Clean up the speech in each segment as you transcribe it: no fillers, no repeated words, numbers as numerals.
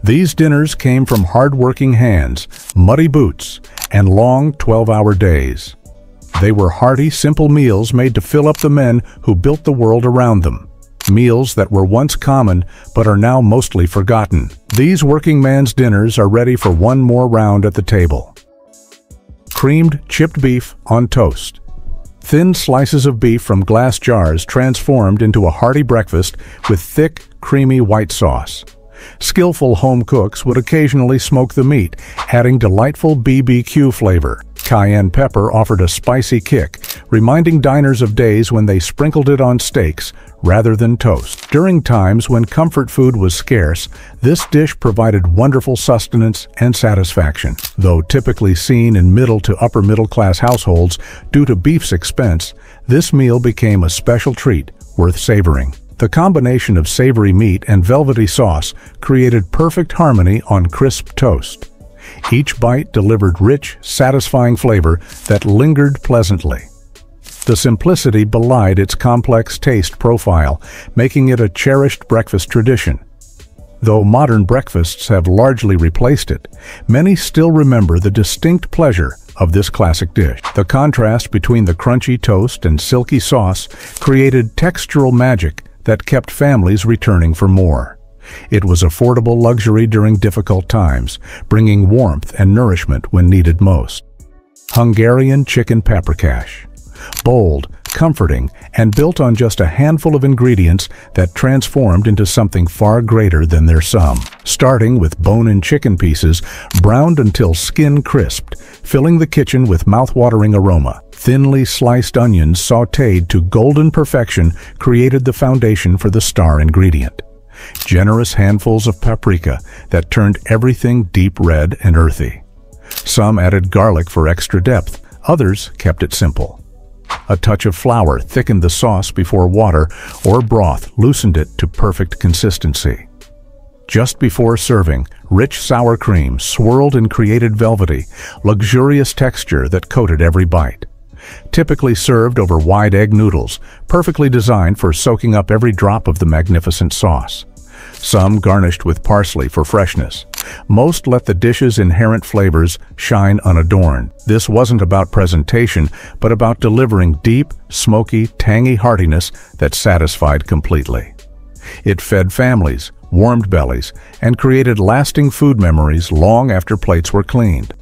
These dinners came from hard-working hands, muddy boots, and long 12-hour days. They were hearty, simple meals made to fill up the men who built the world around them. Meals that were once common but are now mostly forgotten. These working man's dinners are ready for one more round at the table. Creamed chipped beef on toast. Thin slices of beef from glass jars transformed into a hearty breakfast with thick, creamy white sauce. Skillful home cooks would occasionally smoke the meat, adding delightful BBQ flavor. Cayenne pepper offered a spicy kick, reminding diners of days when they sprinkled it on steaks rather than toast. During times when comfort food was scarce, this dish provided wonderful sustenance and satisfaction. Though typically seen in middle to upper middle class households due to beef's expense, this meal became a special treat worth savoring. The combination of savory meat and velvety sauce created perfect harmony on crisp toast. Each bite delivered rich, satisfying flavor that lingered pleasantly. The simplicity belied its complex taste profile, making it a cherished breakfast tradition. Though modern breakfasts have largely replaced it, many still remember the distinct pleasure of this classic dish. The contrast between the crunchy toast and silky sauce created textural magic that kept families returning for more. It was affordable luxury during difficult times, bringing warmth and nourishment when needed most. Hungarian chicken paprikash. Bold, comforting, and built on just a handful of ingredients that transformed into something far greater than their sum. Starting with bone-in chicken pieces, browned until skin crisped, filling the kitchen with mouth-watering aroma. Thinly sliced onions sautéed to golden perfection created the foundation for the star ingredient. Generous handfuls of paprika that turned everything deep red and earthy. Some added garlic for extra depth, others kept it simple. A touch of flour thickened the sauce before water or broth loosened it to perfect consistency. Just before serving, rich sour cream swirled and created velvety, luxurious texture that coated every bite. Typically served over wide egg noodles, perfectly designed for soaking up every drop of the magnificent sauce. Some garnished with parsley for freshness. Most let the dish's inherent flavors shine unadorned. This wasn't about presentation, but about delivering deep, smoky, tangy heartiness that satisfied completely. It fed families, warmed bellies, and created lasting food memories long after plates were cleaned.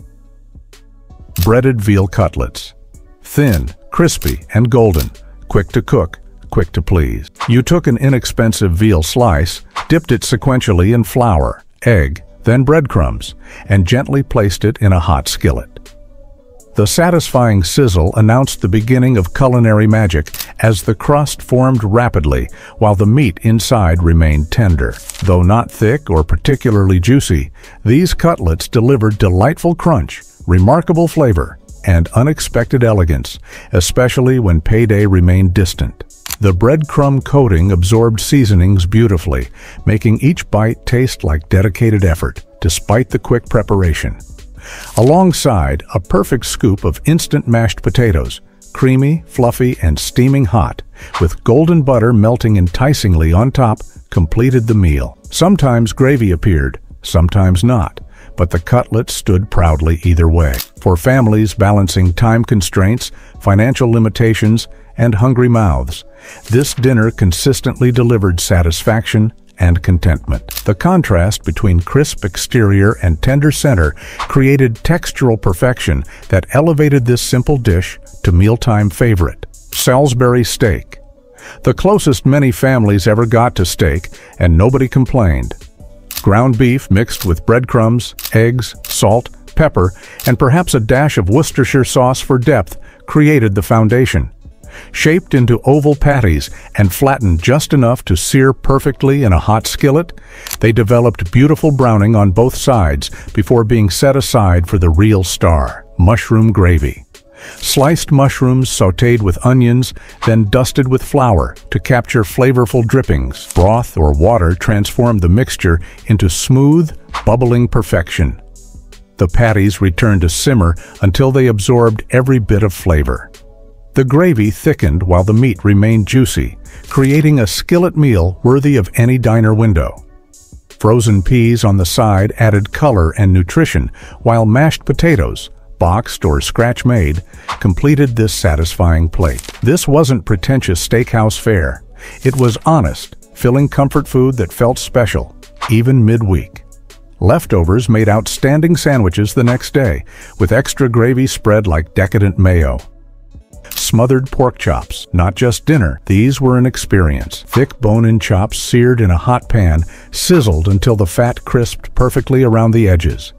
Breaded veal cutlets. Thin, crispy, and golden, quick to cook, quick to please. You took an inexpensive veal slice, dipped it sequentially in flour, egg, then breadcrumbs, and gently placed it in a hot skillet. The satisfying sizzle announced the beginning of culinary magic as the crust formed rapidly while the meat inside remained tender. Though not thick or particularly juicy, these cutlets delivered delightful crunch, remarkable flavor, and unexpected elegance, especially when payday remained distant. The breadcrumb coating absorbed seasonings beautifully, making each bite taste like dedicated effort, despite the quick preparation. Alongside, a perfect scoop of instant mashed potatoes, creamy, fluffy, and steaming hot, with golden butter melting enticingly on top, completed the meal. Sometimes gravy appeared, sometimes not, but the cutlets stood proudly either way. For families balancing time constraints, financial limitations, and hungry mouths, this dinner consistently delivered satisfaction and contentment. The contrast between crisp exterior and tender center created textural perfection that elevated this simple dish to mealtime favorite. Salisbury steak. The closest many families ever got to steak, and nobody complained. Ground beef mixed with breadcrumbs, eggs, salt, pepper, and perhaps a dash of Worcestershire sauce for depth created the foundation. Shaped into oval patties and flattened just enough to sear perfectly in a hot skillet, they developed beautiful browning on both sides before being set aside for the real star, mushroom gravy. Sliced mushrooms sautéed with onions, then dusted with flour to capture flavorful drippings. Broth or water transformed the mixture into smooth, bubbling perfection. The patties returned to simmer until they absorbed every bit of flavor. The gravy thickened while the meat remained juicy, creating a skillet meal worthy of any diner window. Frozen peas on the side added color and nutrition, while mashed potatoes, boxed or scratch-made, completed this satisfying plate. This wasn't pretentious steakhouse fare. It was honest, filling comfort food that felt special, even midweek. Leftovers made outstanding sandwiches the next day, with extra gravy spread like decadent mayo. Smothered pork chops, not just dinner, these were an experience. Thick bone-in chops seared in a hot pan, sizzled until the fat crisped perfectly around the edges.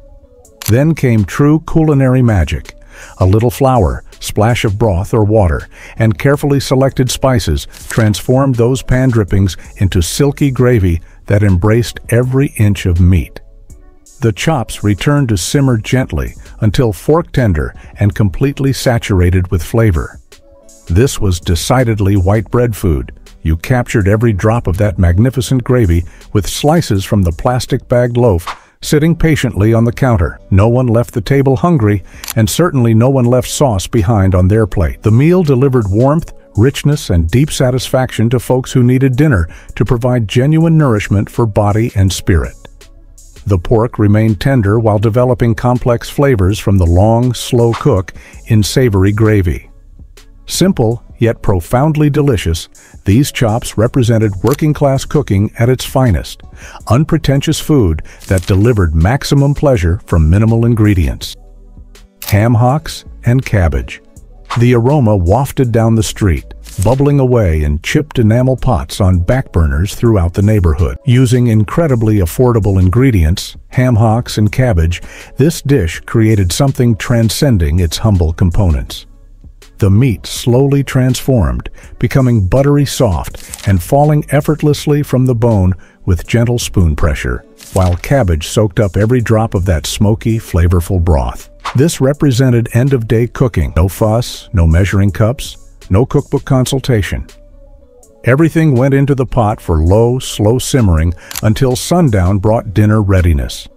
Then came true culinary magic. A little flour, splash of broth or water, and carefully selected spices transformed those pan drippings into silky gravy that embraced every inch of meat. The chops returned to simmer gently until fork tender and completely saturated with flavor. This was decidedly white bread food. You captured every drop of that magnificent gravy with slices from the plastic-bagged loaf sitting patiently on the counter. No one left the table hungry, and certainly no one left sauce behind on their plate. The meal delivered warmth, richness, and deep satisfaction to folks who needed dinner to provide genuine nourishment for body and spirit. The pork remained tender while developing complex flavors from the long, slow cook in savory gravy. Simple, yet profoundly delicious, these chops represented working-class cooking at its finest, unpretentious food that delivered maximum pleasure from minimal ingredients. Ham hocks and cabbage. The aroma wafted down the street, bubbling away in chipped enamel pots on back burners throughout the neighborhood. Using incredibly affordable ingredients, ham hocks and cabbage, this dish created something transcending its humble components. The meat slowly transformed, becoming buttery soft and falling effortlessly from the bone with gentle spoon pressure, while cabbage soaked up every drop of that smoky, flavorful broth. This represented end-of-day cooking. No fuss, no measuring cups, no cookbook consultation. Everything went into the pot for low, slow simmering until sundown brought dinner readiness.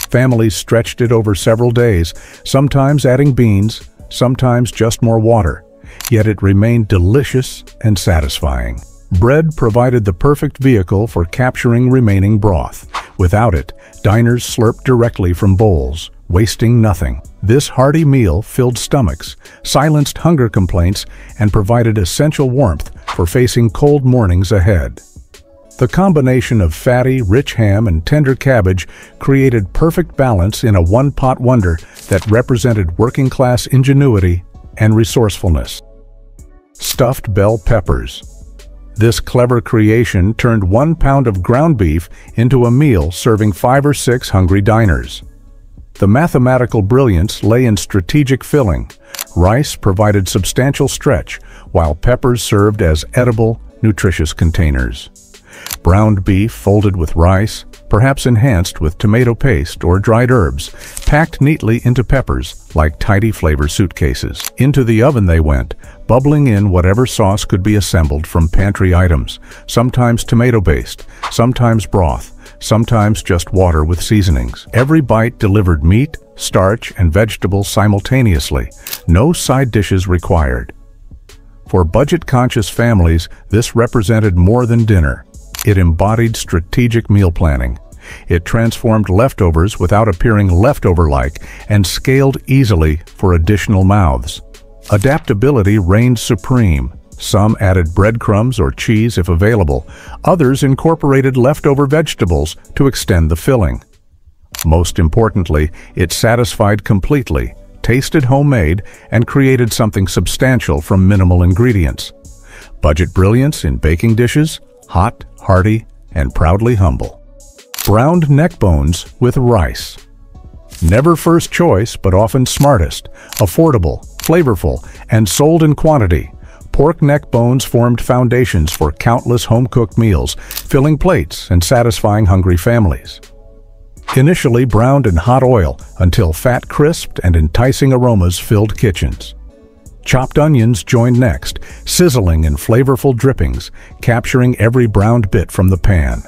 Families stretched it over several days, sometimes adding beans, sometimes just more water, yet it remained delicious and satisfying. Bread provided the perfect vehicle for capturing remaining broth. Without it, diners slurped directly from bowls, wasting nothing. This hearty meal filled stomachs, silenced hunger complaints, and provided essential warmth for facing cold mornings ahead. The combination of fatty, rich ham and tender cabbage created perfect balance in a one-pot wonder that represented working-class ingenuity and resourcefulness. Stuffed bell peppers. This clever creation turned 1 pound of ground beef into a meal serving 5 or 6 hungry diners. The mathematical brilliance lay in strategic filling. Rice provided substantial stretch, while peppers served as edible, nutritious containers. Browned beef folded with rice, perhaps enhanced with tomato paste or dried herbs, packed neatly into peppers like tidy flavor suitcases. Into the oven they went, bubbling in whatever sauce could be assembled from pantry items, sometimes tomato-based, sometimes broth, sometimes just water with seasonings. Every bite delivered meat, starch, and vegetables simultaneously, no side dishes required. For budget-conscious families, this represented more than dinner. It embodied strategic meal planning. It transformed leftovers without appearing leftover-like and scaled easily for additional mouths. Adaptability reigned supreme. Some added breadcrumbs or cheese if available. Others incorporated leftover vegetables to extend the filling. Most importantly, it satisfied completely, tasted homemade, and created something substantial from minimal ingredients. Budget brilliance in baking dishes, hot, hearty, and proudly humble. Browned neck bones with rice. Never first choice, but often smartest, affordable, flavorful, and sold in quantity. Pork neck bones formed foundations for countless home-cooked meals, filling plates and satisfying hungry families. Initially browned in hot oil until fat crisped and enticing aromas filled kitchens. Chopped onions joined next, sizzling in flavorful drippings, capturing every browned bit from the pan.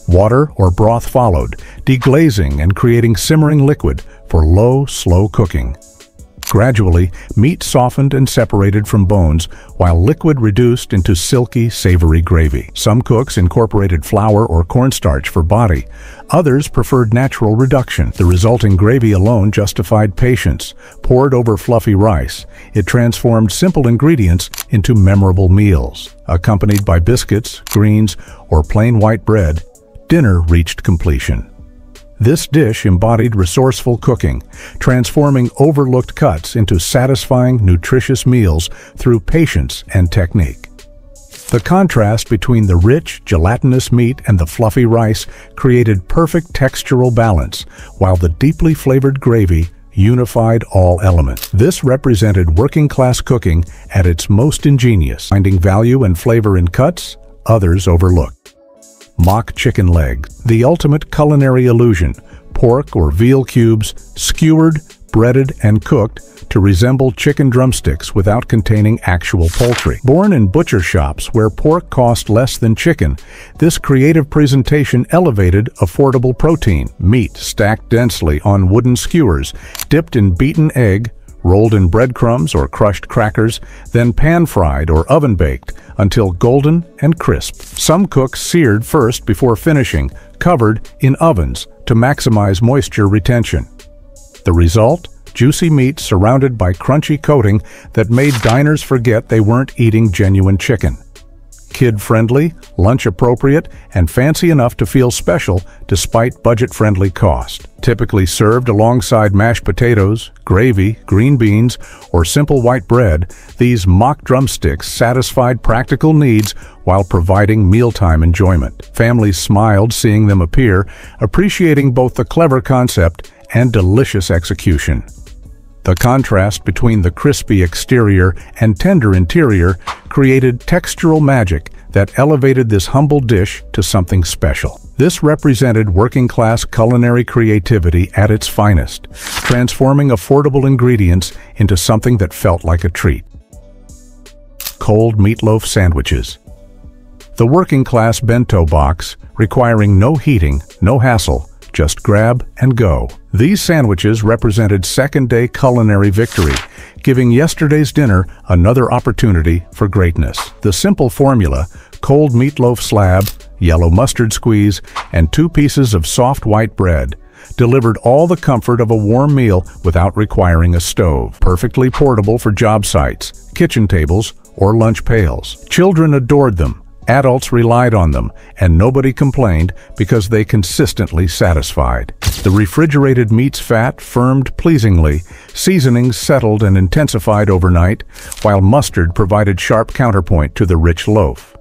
Water or broth followed, deglazing and creating simmering liquid for low, slow cooking. Gradually, meat softened and separated from bones, while liquid reduced into silky, savory gravy. Some cooks incorporated flour or cornstarch for body. Others preferred natural reduction. The resulting gravy alone justified patience. Poured over fluffy rice, it transformed simple ingredients into memorable meals. Accompanied by biscuits, greens, or plain white bread, dinner reached completion. This dish embodied resourceful cooking, transforming overlooked cuts into satisfying, nutritious meals through patience and technique. The contrast between the rich, gelatinous meat and the fluffy rice created perfect textural balance, while the deeply flavored gravy unified all elements. This represented working-class cooking at its most ingenious, finding value and flavor in cuts others overlooked. Mock chicken leg, the ultimate culinary illusion. Pork or veal cubes, skewered, breaded, and cooked to resemble chicken drumsticks without containing actual poultry. Born in butcher shops where pork cost less than chicken, this creative presentation elevated affordable protein. Meat stacked densely on wooden skewers, dipped in beaten egg, rolled in breadcrumbs or crushed crackers, then pan-fried or oven-baked until golden and crisp. Some cooks seared first before finishing, covered in ovens to maximize moisture retention. The result? Juicy meat surrounded by crunchy coating that made diners forget they weren't eating genuine chicken. Kid-friendly, lunch-appropriate, and fancy enough to feel special despite budget-friendly cost. Typically served alongside mashed potatoes, gravy, green beans, or simple white bread, these mock drumsticks satisfied practical needs while providing mealtime enjoyment. Families smiled seeing them appear, appreciating both the clever concept and delicious execution. The contrast between the crispy exterior and tender interior created textural magic that elevated this humble dish to something special. This represented working-class culinary creativity at its finest, transforming affordable ingredients into something that felt like a treat. Cold meatloaf sandwiches. The working-class bento box, requiring no heating, no hassle, just grab and go. These sandwiches represented second-day culinary victory, giving yesterday's dinner another opportunity for greatness. The simple formula, cold meatloaf slab, yellow mustard squeeze, and 2 pieces of soft white bread, delivered all the comfort of a warm meal without requiring a stove. Perfectly portable for job sites, kitchen tables, or lunch pails. Children adored them. Adults relied on them, and nobody complained because they consistently satisfied. The refrigerated meat's fat firmed pleasingly, seasonings settled and intensified overnight, while mustard provided sharp counterpoint to the rich loaf.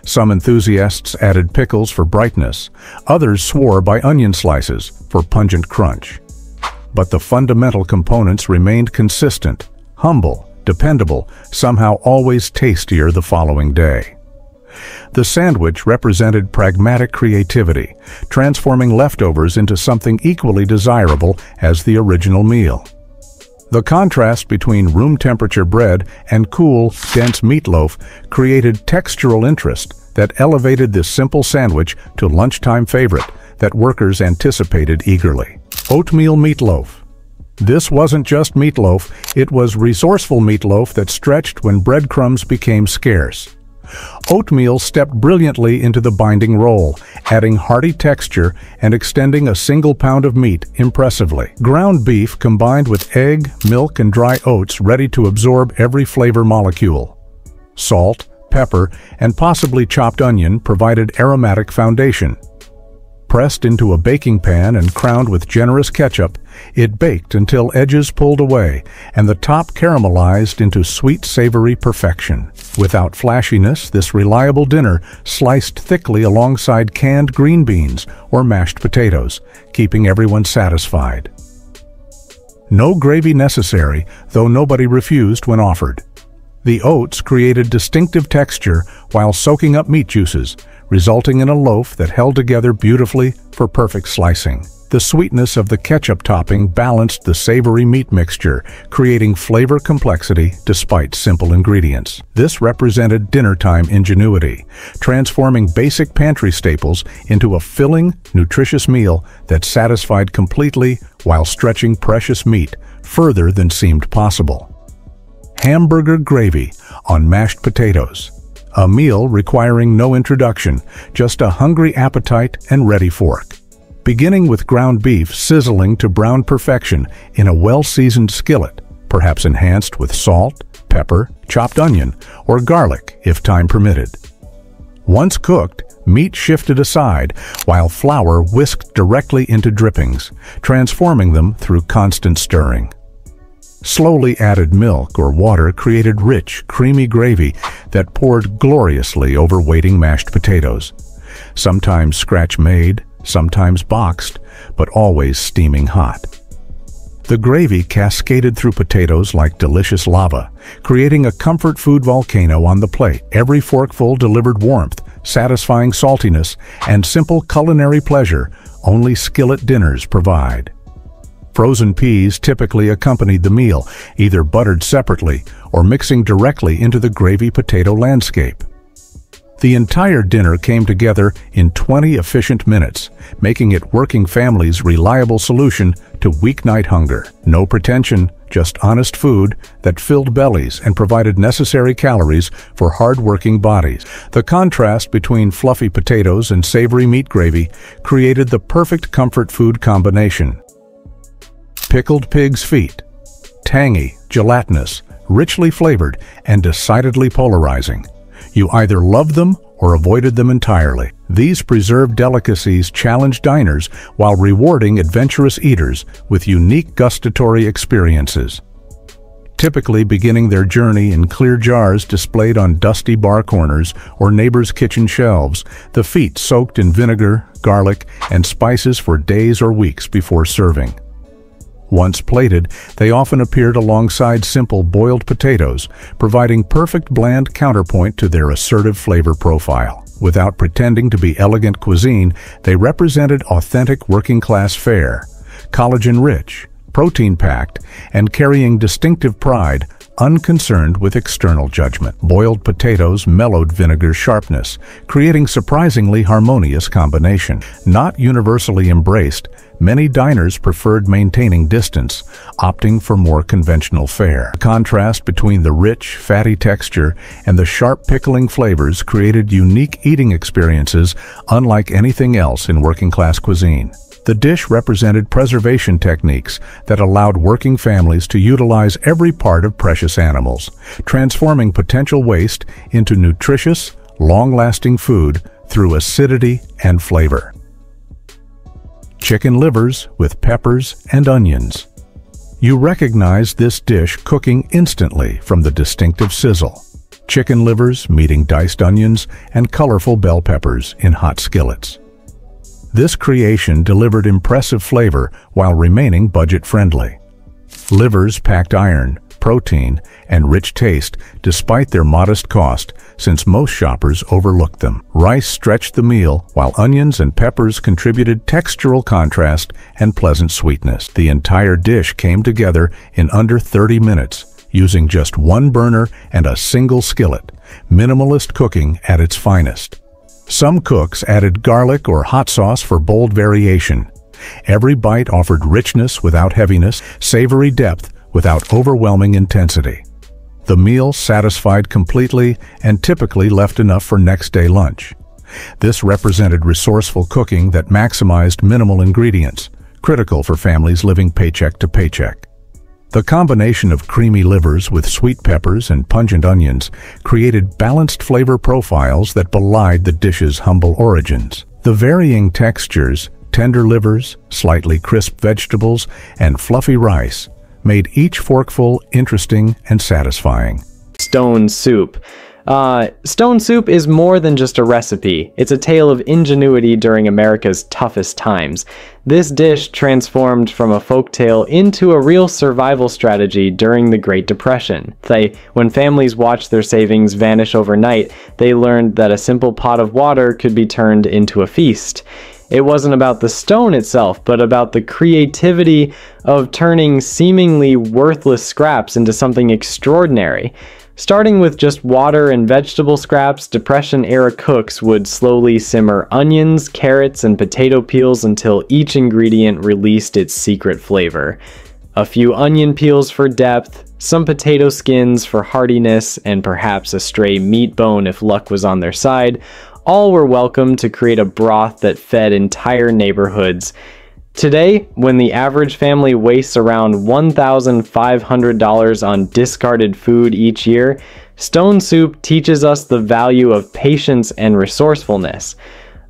Some enthusiasts added pickles for brightness, others swore by onion slices for pungent crunch. But the fundamental components remained consistent, humble, dependable, somehow always tastier the following day. The sandwich represented pragmatic creativity, transforming leftovers into something equally desirable as the original meal. The contrast between room-temperature bread and cool, dense meatloaf created textural interest that elevated this simple sandwich to lunchtime favorite that workers anticipated eagerly. Oatmeal meatloaf. This wasn't just meatloaf, it was resourceful meatloaf that stretched when breadcrumbs became scarce. Oatmeal stepped brilliantly into the binding role, adding hearty texture and extending a single pound of meat impressively. Ground beef combined with egg, milk, and dry oats ready to absorb every flavor molecule. Salt, pepper, and possibly chopped onion provided aromatic foundation. Pressed into a baking pan and crowned with generous ketchup, it baked until edges pulled away and the top caramelized into sweet, savory perfection. Without flashiness, this reliable dinner sliced thickly alongside canned green beans or mashed potatoes, keeping everyone satisfied. No gravy necessary, though nobody refused when offered. The oats created distinctive texture while soaking up meat juices, resulting in a loaf that held together beautifully for perfect slicing. The sweetness of the ketchup topping balanced the savory meat mixture, creating flavor complexity despite simple ingredients. This represented dinnertime ingenuity, transforming basic pantry staples into a filling, nutritious meal that satisfied completely while stretching precious meat further than seemed possible. Hamburger gravy on mashed potatoes. A meal requiring no introduction, just a hungry appetite and ready fork. Beginning with ground beef sizzling to brown perfection in a well-seasoned skillet, perhaps enhanced with salt, pepper, chopped onion, or garlic if time permitted. Once cooked, meat shifted aside while flour whisked directly into drippings, transforming them through constant stirring. Slowly added milk or water created rich, creamy gravy that poured gloriously over waiting mashed potatoes, sometimes scratch-made, sometimes boxed, but always steaming hot. The gravy cascaded through potatoes like delicious lava, creating a comfort food volcano on the plate. Every forkful delivered warmth, satisfying saltiness, and simple culinary pleasure only skillet dinners provide. Frozen peas typically accompanied the meal, either buttered separately or mixing directly into the gravy potato landscape. The entire dinner came together in 20 efficient minutes, making it working families' reliable solution to weeknight hunger. No pretension, just honest food that filled bellies and provided necessary calories for hard-working bodies. The contrast between fluffy potatoes and savory meat gravy created the perfect comfort food combination. Pickled pig's feet. Tangy, gelatinous, richly flavored, and decidedly polarizing. You either loved them or avoided them entirely. These preserved delicacies challenge diners while rewarding adventurous eaters with unique gustatory experiences. Typically beginning their journey in clear jars displayed on dusty bar corners or neighbors' kitchen shelves, the feet soaked in vinegar, garlic, and spices for days or weeks before serving. Once plated, they often appeared alongside simple boiled potatoes, providing perfect bland counterpoint to their assertive flavor profile. Without pretending to be elegant cuisine, they represented authentic working-class fare, collagen-rich, protein-packed, and carrying distinctive pride, unconcerned with external judgment. Boiled potatoes mellowed vinegar's sharpness, creating surprisingly harmonious combination. Not universally embraced, many diners preferred maintaining distance, opting for more conventional fare. The contrast between the rich, fatty texture and the sharp pickling flavors created unique eating experiences unlike anything else in working-class cuisine. The dish represented preservation techniques that allowed working families to utilize every part of precious animals, transforming potential waste into nutritious, long-lasting food through acidity and flavor. Chicken livers with peppers and onions. You recognize this dish cooking instantly from the distinctive sizzle. Chicken livers meeting diced onions and colorful bell peppers in hot skillets. This creation delivered impressive flavor while remaining budget-friendly. Livers packed iron, protein, and rich taste despite their modest cost, since most shoppers overlooked them. Rice stretched the meal, while onions and peppers contributed textural contrast and pleasant sweetness. The entire dish came together in under 30 minutes, using just one burner and a single skillet, minimalist cooking at its finest. Some cooks added garlic or hot sauce for bold variation. Every bite offered richness without heaviness, savory depth without overwhelming intensity. The meal satisfied completely and typically left enough for next day lunch. This represented resourceful cooking that maximized minimal ingredients, critical for families living paycheck to paycheck. The combination of creamy livers with sweet peppers and pungent onions created balanced flavor profiles that belied the dish's humble origins. The varying textures, tender livers, slightly crisp vegetables, and fluffy rice made each forkful interesting and satisfying. Stone soup. Stone soup is more than just a recipe. It's a tale of ingenuity during America's toughest times. This dish transformed from a folktale into a real survival strategy during the Great Depression. When families watched their savings vanish overnight, they learned that a simple pot of water could be turned into a feast. It wasn't about the stone itself, but about the creativity of turning seemingly worthless scraps into something extraordinary. Starting with just water and vegetable scraps, Depression-era cooks would slowly simmer onions, carrots, and potato peels until each ingredient released its secret flavor. A few onion peels for depth, some potato skins for heartiness, and perhaps a stray meat bone if luck was on their side. All were welcome to create a broth that fed entire neighborhoods. Today, when the average family wastes around $1,500 on discarded food each year, stone soup teaches us the value of patience and resourcefulness.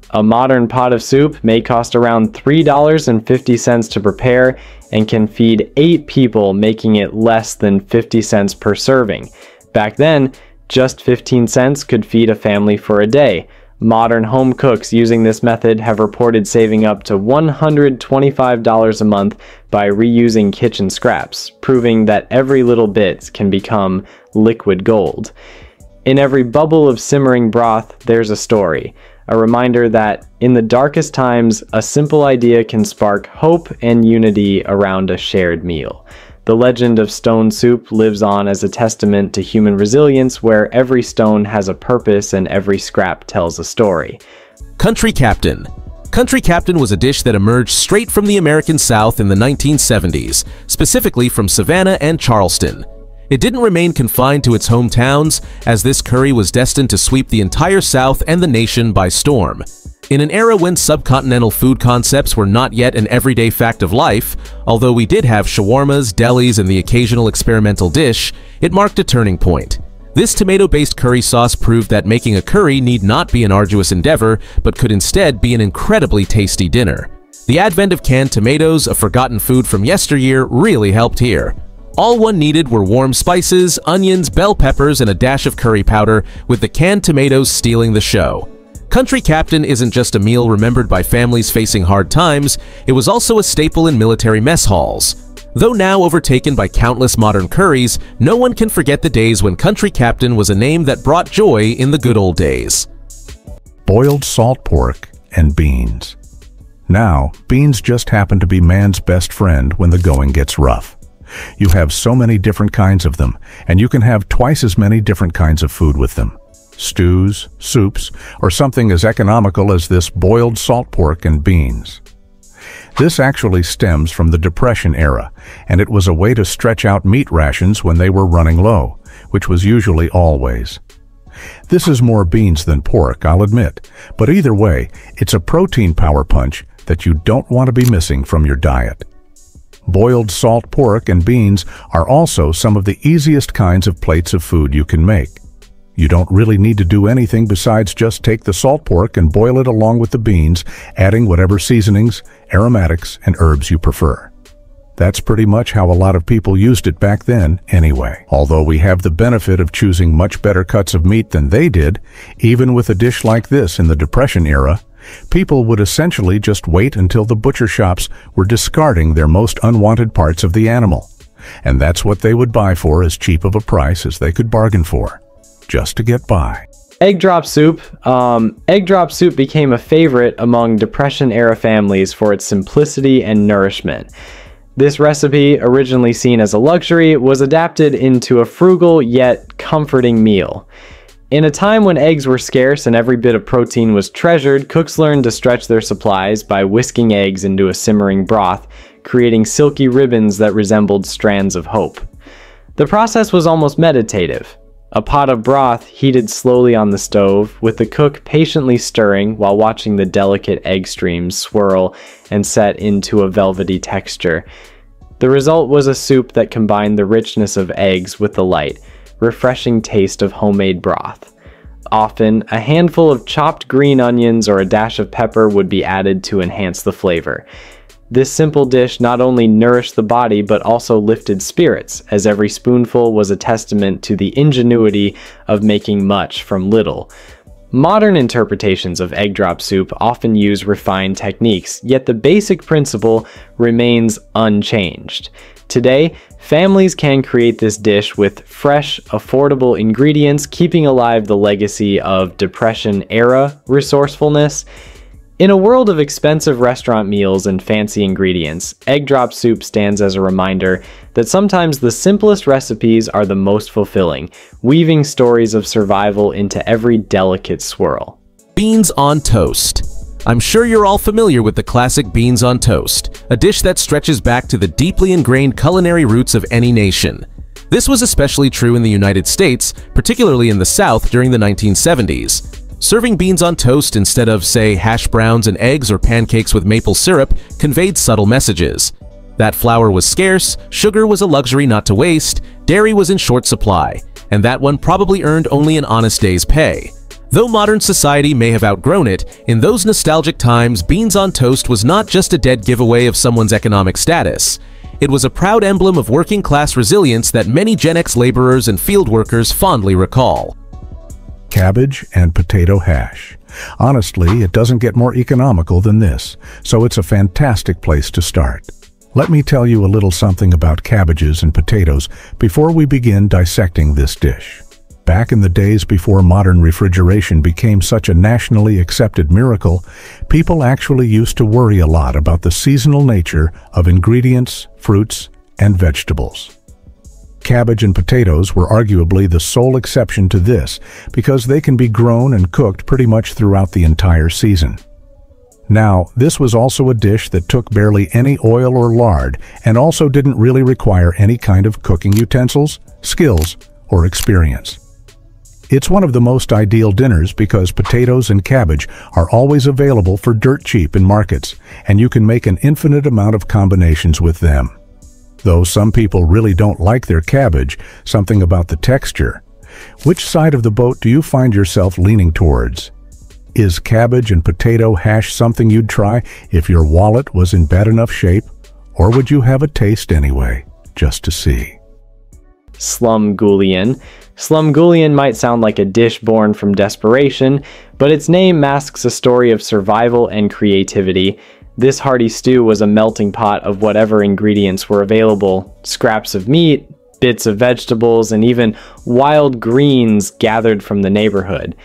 A modern pot of soup may cost around $3.50 to prepare and can feed 8 people, making it less than 50 cents per serving. Back then, just 15 cents could feed a family for a day. Modern home cooks using this method have reported saving up to $125 a month by reusing kitchen scraps, proving that every little bit can become liquid gold. In every bubble of simmering broth, there's a story, a reminder that in the darkest times, a simple idea can spark hope and unity around a shared meal. The legend of stone soup lives on as a testament to human resilience, where every stone has a purpose and every scrap tells a story. Country Captain. Country Captain was a dish that emerged straight from the American South in the 1970s, specifically from Savannah and Charleston. It didn't remain confined to its hometowns, as this curry was destined to sweep the entire South and the nation by storm. In an era when subcontinental food concepts were not yet an everyday fact of life, although we did have shawarmas, delis, and the occasional experimental dish, it marked a turning point. This tomato-based curry sauce proved that making a curry need not be an arduous endeavor, but could instead be an incredibly tasty dinner. The advent of canned tomatoes, a forgotten food from yesteryear, really helped here. All one needed were warm spices, onions, bell peppers, and a dash of curry powder, with the canned tomatoes stealing the show. Country Captain isn't just a meal remembered by families facing hard times, it was also a staple in military mess halls. Though now overtaken by countless modern curries, no one can forget the days when Country Captain was a name that brought joy in the good old days. Boiled salt pork and beans. Now, beans just happen to be man's best friend when the going gets rough. You have so many different kinds of them, and you can have twice as many different kinds of food with them. Stews, soups, or something as economical as this boiled salt pork and beans. This actually stems from the Depression era, and it was a way to stretch out meat rations when they were running low, which was usually always. This is more beans than pork, I'll admit, but either way, it's a protein power punch that you don't want to be missing from your diet. Boiled salt pork and beans are also some of the easiest kinds of plates of food you can make. You don't really need to do anything besides just take the salt pork and boil it along with the beans, adding whatever seasonings, aromatics, and herbs you prefer. That's pretty much how a lot of people used it back then anyway. Although we have the benefit of choosing much better cuts of meat than they did, even with a dish like this in the Depression era, people would essentially just wait until the butcher shops were discarding their most unwanted parts of the animal. And that's what they would buy for as cheap of a price as they could bargain for, just to get by. Egg drop soup. Egg drop soup became a favorite among Depression-era families for its simplicity and nourishment. This recipe, originally seen as a luxury, was adapted into a frugal yet comforting meal. In a time when eggs were scarce and every bit of protein was treasured, cooks learned to stretch their supplies by whisking eggs into a simmering broth, creating silky ribbons that resembled strands of hope. The process was almost meditative. A pot of broth heated slowly on the stove, with the cook patiently stirring while watching the delicate egg streams swirl and set into a velvety texture. The result was a soup that combined the richness of eggs with the light, refreshing taste of homemade broth. Often, a handful of chopped green onions or a dash of pepper would be added to enhance the flavor. This simple dish not only nourished the body but also lifted spirits, as every spoonful was a testament to the ingenuity of making much from little. Modern interpretations of egg drop soup often use refined techniques, yet the basic principle remains unchanged. Today, families can create this dish with fresh, affordable ingredients, keeping alive the legacy of Depression-era resourcefulness. In a world of expensive restaurant meals and fancy ingredients, egg drop soup stands as a reminder that sometimes the simplest recipes are the most fulfilling, weaving stories of survival into every delicate swirl. Beans on toast. I'm sure you're all familiar with the classic beans on toast, a dish that stretches back to the deeply ingrained culinary roots of any nation. This was especially true in the United States, particularly in the South during the 1970s. Serving beans on toast instead of, say, hash browns and eggs or pancakes with maple syrup conveyed subtle messages. That flour was scarce, sugar was a luxury not to waste, dairy was in short supply, and that one probably earned only an honest day's pay. Though modern society may have outgrown it, in those nostalgic times, beans on toast was not just a dead giveaway of someone's economic status. It was a proud emblem of working-class resilience that many Gen X laborers and field workers fondly recall. Cabbage and potato hash. Honestly, it doesn't get more economical than this, so it's a fantastic place to start. Let me tell you a little something about cabbages and potatoes before we begin dissecting this dish. Back in the days before modern refrigeration became such a nationally accepted miracle, people actually used to worry a lot about the seasonal nature of ingredients, fruits, and vegetables. Cabbage and potatoes were arguably the sole exception to this because they can be grown and cooked pretty much throughout the entire season. Now, this was also a dish that took barely any oil or lard and also didn't really require any kind of cooking utensils, skills, or experience. It's one of the most ideal dinners because potatoes and cabbage are always available for dirt cheap in markets, and you can make an infinite amount of combinations with them. Though some people really don't like their cabbage, something about the texture. Which side of the boat do you find yourself leaning towards? Is cabbage and potato hash something you'd try if your wallet was in bad enough shape? Or would you have a taste anyway, just to see? Slum. Slum might sound like a dish born from desperation, but its name masks a story of survival and creativity. This hearty stew was a melting pot of whatever ingredients were available: scraps of meat, bits of vegetables, and even wild greens gathered from the neighborhood.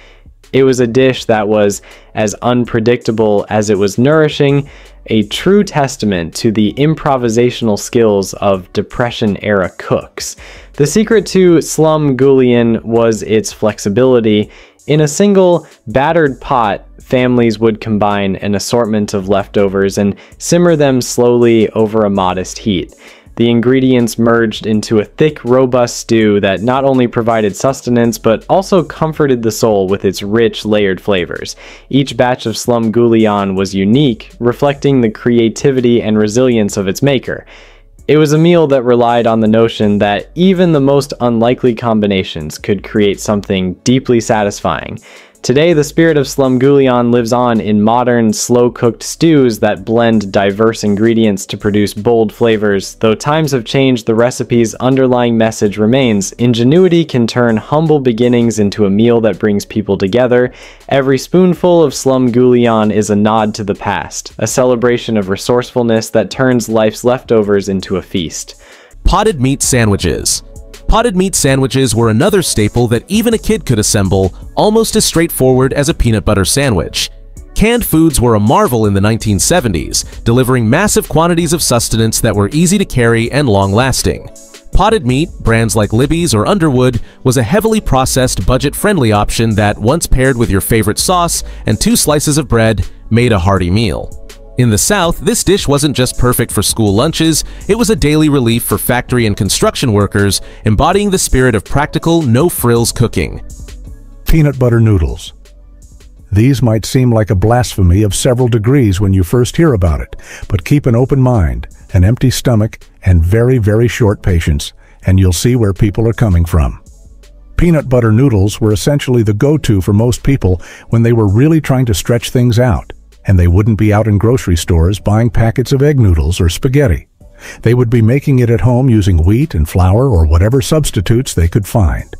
It was a dish that was as unpredictable as it was nourishing, a true testament to the improvisational skills of Depression-era cooks. The secret to Slum was its flexibility. In a single, battered pot, families would combine an assortment of leftovers and simmer them slowly over a modest heat. The ingredients merged into a thick, robust stew that not only provided sustenance but also comforted the soul with its rich, layered flavors. Each batch of Slum was unique, reflecting the creativity and resilience of its maker. It was a meal that relied on the notion that even the most unlikely combinations could create something deeply satisfying. Today, the spirit of Slum lives on in modern, slow-cooked stews that blend diverse ingredients to produce bold flavors. Though times have changed, the recipe's underlying message remains. Ingenuity can turn humble beginnings into a meal that brings people together. Every spoonful of Slum is a nod to the past, a celebration of resourcefulness that turns life's leftovers into a feast. Potted meat sandwiches. Potted meat sandwiches were another staple that even a kid could assemble, almost as straightforward as a peanut butter sandwich. Canned foods were a marvel in the 1970s, delivering massive quantities of sustenance that were easy to carry and long-lasting. Potted meat, brands like Libby's or Underwood, was a heavily processed, budget-friendly option that, once paired with your favorite sauce and 2 slices of bread, made a hearty meal. In the South, this dish wasn't just perfect for school lunches, it was a daily relief for factory and construction workers, embodying the spirit of practical, no-frills cooking. Peanut butter noodles. These might seem like a blasphemy of several degrees when you first hear about it, but keep an open mind, an empty stomach, and very, very short patience, and you'll see where people are coming from. Peanut butter noodles were essentially the go-to for most people when they were really trying to stretch things out. And they wouldn't be out in grocery stores buying packets of egg noodles or spaghetti. They would be making it at home using wheat and flour or whatever substitutes they could find.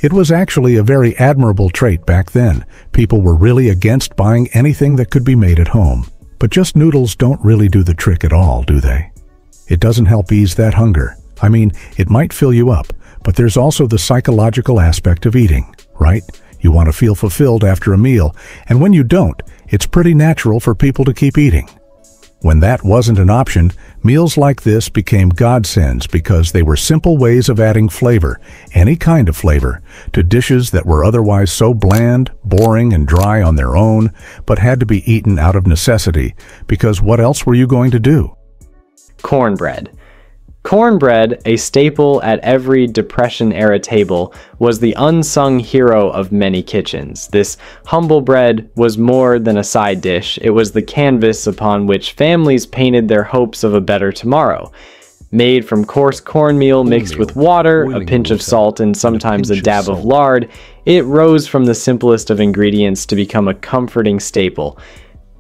It was actually a very admirable trait back then. People were really against buying anything that could be made at home. But just noodles don't really do the trick at all, do they? It doesn't help ease that hunger. I mean, it might fill you up, but there's also the psychological aspect of eating, right? You want to feel fulfilled after a meal, and when you don't, it's pretty natural for people to keep eating. When that wasn't an option, meals like this became godsends because they were simple ways of adding flavor, any kind of flavor, to dishes that were otherwise so bland, boring, and dry on their own, but had to be eaten out of necessity, because what else were you going to do? Cornbread. Cornbread, a staple at every Depression-era table, was the unsung hero of many kitchens. This humble bread was more than a side dish. It was the canvas upon which families painted their hopes of a better tomorrow. Made from coarse cornmeal mixed with water, a pinch of salt, and sometimes a dab of lard, it rose from the simplest of ingredients to become a comforting staple.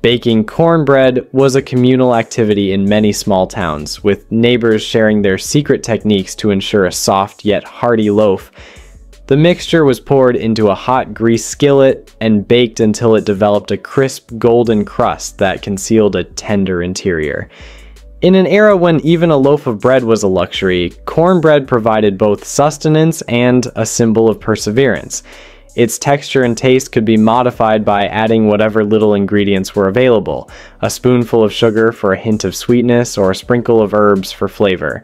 Baking cornbread was a communal activity in many small towns, with neighbors sharing their secret techniques to ensure a soft yet hearty loaf. The mixture was poured into a hot grease skillet and baked until it developed a crisp golden crust that concealed a tender interior. In an era when even a loaf of bread was a luxury, cornbread provided both sustenance and a symbol of perseverance. Its texture and taste could be modified by adding whatever little ingredients were available, a spoonful of sugar for a hint of sweetness or a sprinkle of herbs for flavor.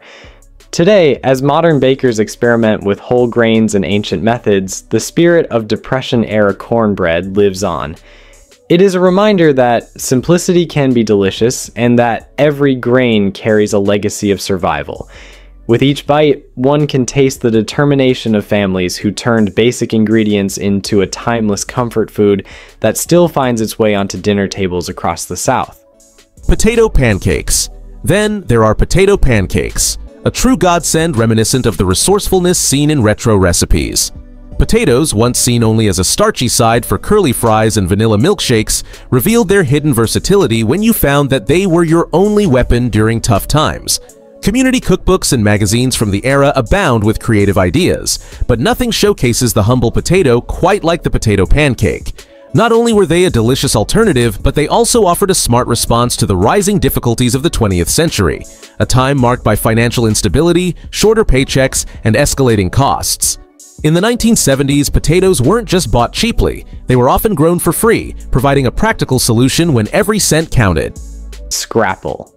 Today, as modern bakers experiment with whole grains and ancient methods, the spirit of Depression-era cornbread lives on. It is a reminder that simplicity can be delicious and that every grain carries a legacy of survival. With each bite, one can taste the determination of families who turned basic ingredients into a timeless comfort food that still finds its way onto dinner tables across the South. Potato pancakes. Then there are potato pancakes, a true godsend reminiscent of the resourcefulness seen in retro recipes. Potatoes, once seen only as a starchy side for curly fries and vanilla milkshakes, revealed their hidden versatility when you found that they were your only weapon during tough times. Community cookbooks and magazines from the era abound with creative ideas, but nothing showcases the humble potato quite like the potato pancake. Not only were they a delicious alternative, but they also offered a smart response to the rising difficulties of the 20th century, a time marked by financial instability, shorter paychecks, and escalating costs. In the 1970s, potatoes weren't just bought cheaply, they were often grown for free, providing a practical solution when every cent counted. Scrapple.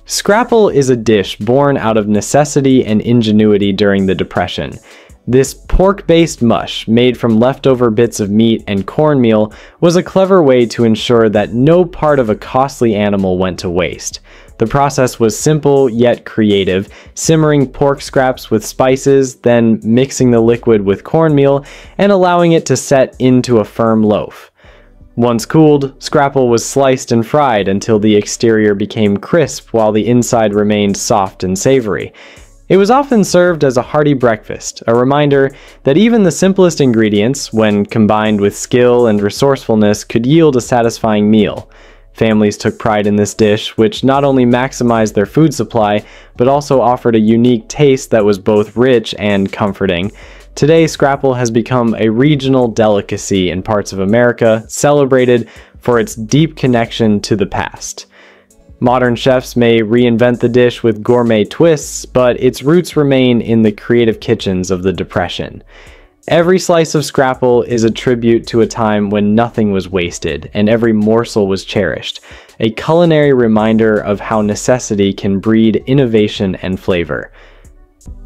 Scrapple is a dish born out of necessity and ingenuity during the Depression. This pork-based mush, made from leftover bits of meat and cornmeal, was a clever way to ensure that no part of a costly animal went to waste. The process was simple yet creative, simmering pork scraps with spices, then mixing the liquid with cornmeal, and allowing it to set into a firm loaf. Once cooled, scrapple was sliced and fried until the exterior became crisp while the inside remained soft and savory. It was often served as a hearty breakfast, a reminder that even the simplest ingredients, when combined with skill and resourcefulness, could yield a satisfying meal. Families took pride in this dish, which not only maximized their food supply, but also offered a unique taste that was both rich and comforting. Today, scrapple has become a regional delicacy in parts of America, celebrated for its deep connection to the past. Modern chefs may reinvent the dish with gourmet twists, but its roots remain in the creative kitchens of the Depression. Every slice of scrapple is a tribute to a time when nothing was wasted and every morsel was cherished, a culinary reminder of how necessity can breed innovation and flavor.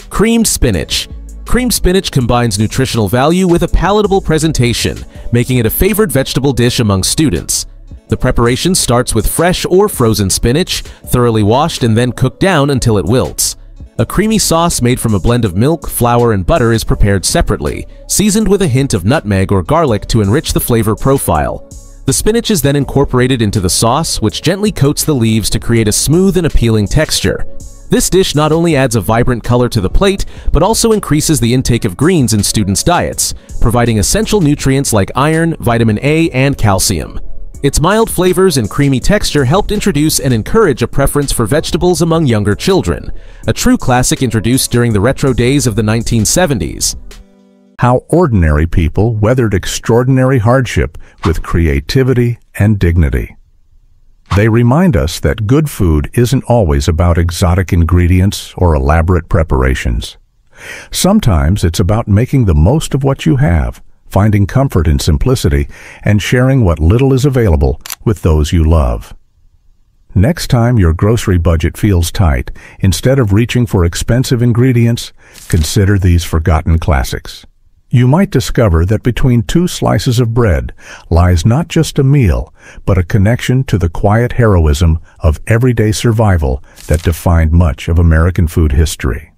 Creamed spinach. Creamed spinach combines nutritional value with a palatable presentation, making it a favored vegetable dish among students. The preparation starts with fresh or frozen spinach, thoroughly washed and then cooked down until it wilts. A creamy sauce made from a blend of milk, flour, and butter is prepared separately, seasoned with a hint of nutmeg or garlic to enrich the flavor profile. The spinach is then incorporated into the sauce, which gently coats the leaves to create a smooth and appealing texture. This dish not only adds a vibrant color to the plate, but also increases the intake of greens in students' diets, providing essential nutrients like iron, vitamin A, and calcium. Its mild flavors and creamy texture helped introduce and encourage a preference for vegetables among younger children, a true classic introduced during the retro days of the 1970s. How ordinary people weathered extraordinary hardship with creativity and dignity. They remind us that good food isn't always about exotic ingredients or elaborate preparations. Sometimes it's about making the most of what you have, finding comfort in simplicity, and sharing what little is available with those you love. Next time your grocery budget feels tight, instead of reaching for expensive ingredients, consider these forgotten classics. You might discover that between two slices of bread lies not just a meal, but a connection to the quiet heroism of everyday survival that defined much of American food history.